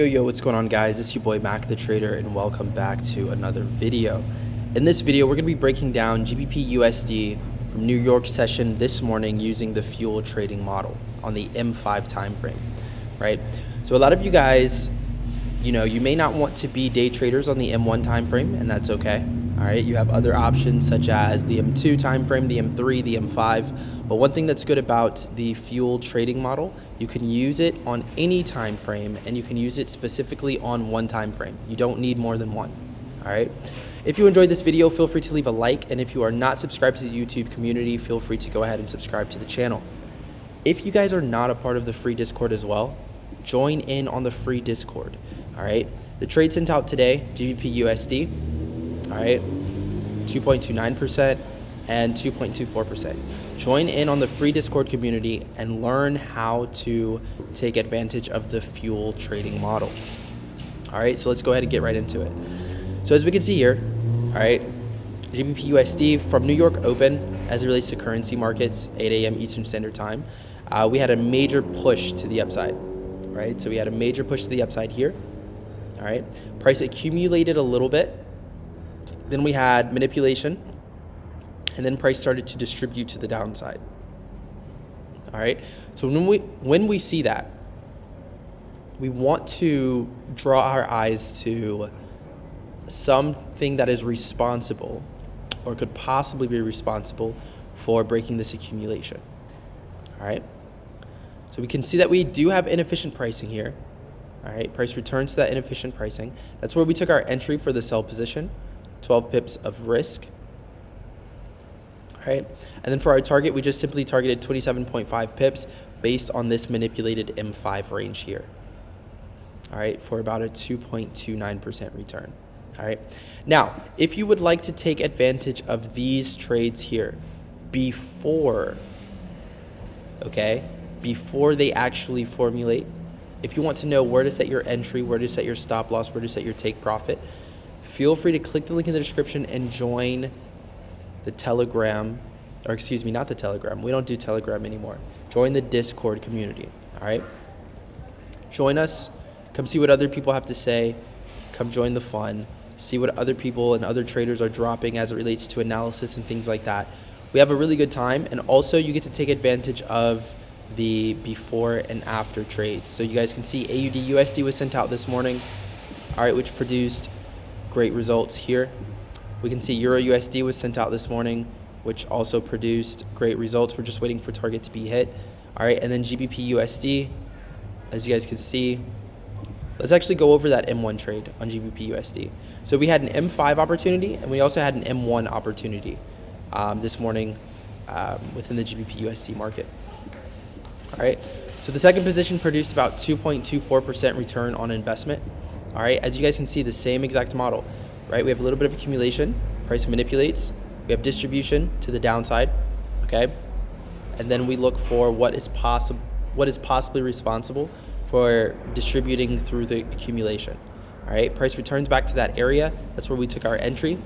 Yo, what's going on, guys? It's your boy Mac the Trader, and welcome back to another video. In this video, we're going to be breaking down GBPUSD from New York session this morning using the fuel trading model on the M5 time frame, right? So a lot of you guys, you may not want to be day traders on the M1 time frame, and that's okay. All right, you have other options such as the M2 time frame, the M3, the M5. But one thing that's good about the fuel trading model, you can use it on any time frame, and you can use it specifically on one time frame. You don't need more than one. All right. If you enjoyed this video, feel free to leave a like, and if you are not subscribed to the YouTube community, feel free to go ahead and subscribe to the channel. If you guys are not a part of the free Discord as well, join in on the free Discord. All right. The trade sent out today, GBPUSD. All right, 2.29% and 2.24%. Join in on the free Discord community and learn how to take advantage of the fuel trading model. All right, so let's go ahead and get right into it. So as we can see here, all right, GBPUSD from New York Open as it relates to currency markets, 8 a.m. Eastern Standard Time, we had a major push to the upside, right? So we had a major push to the upside here, all right? Price accumulated a little bit. Then we had manipulation, and then price started to distribute to the downside. All right. So when we see that, we want to draw our eyes to something that is responsible, or could possibly be responsible for breaking this accumulation. All right. So we can see that we do have inefficient pricing here. All right. Price returns to that inefficient pricing. That's where we took our entry for the sell position. 12 pips of risk. All right. And then for our target, we just simply targeted 27.5 pips based on this manipulated M5 range here. All right. For about a 2.29% return. All right. Now, if you would like to take advantage of these trades here before they actually formulate, if you want to know where to set your entry, where to set your stop loss, where to set your take profit, feel free to click the link in the description and join the Telegram, or excuse me, not the Telegram. We don't do Telegram anymore. Join the Discord community, all right? Join us. Come see what other people have to say. Come join the fun. See what other people and other traders are dropping as it relates to analysis and things like that. We have a really good time, and also you get to take advantage of the before and after trades. So you guys can see AUD USD was sent out this morning, all right, which produced great results here. We can see Euro USD was sent out this morning, which also produced great results. We're just waiting for target to be hit. All right, and then GBP USD, as you guys can see, let's actually go over that M1 trade on GBP USD. So we had an M5 opportunity, and we also had an M1 opportunity this morning within the GBP USD market. All right, so the second position produced about 2.24% return on investment. All right, as you guys can see, the same exact model, right? We have a little bit of accumulation, price manipulates, we have distribution to the downside, okay? And then we look for what is possibly responsible for distributing through the accumulation. All right, price returns back to that area. That's where we took our entry.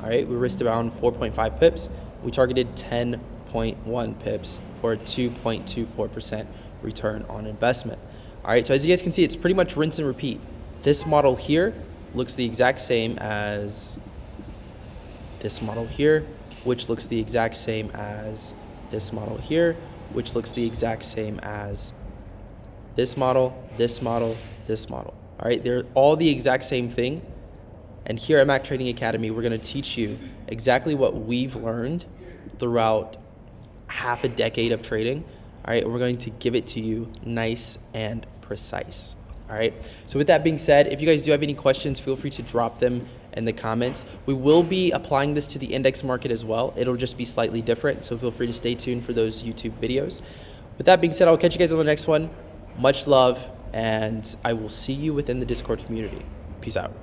All right, we risked around 4.5 pips. We targeted 10.1 pips for a 2.24% return on investment. All right, so as you guys can see, it's pretty much rinse and repeat. This model here looks the exact same as this model here, which looks the exact same as this model here, which looks the exact same as this model, this model, this model. All right, they're all the exact same thing. And here at Mac Trading Academy, we're going to teach you exactly what we've learned throughout half a decade of trading. All right, we're going to give it to you nice and precise. All right, so with that being said, if you guys do have any questions, feel free to drop them in the comments. We will be applying this to the index market as well. It'll just be slightly different, so feel free to stay tuned for those YouTube videos. With that being said, I'll catch you guys on the next one. Much love, and I will see you within the Discord community. Peace out.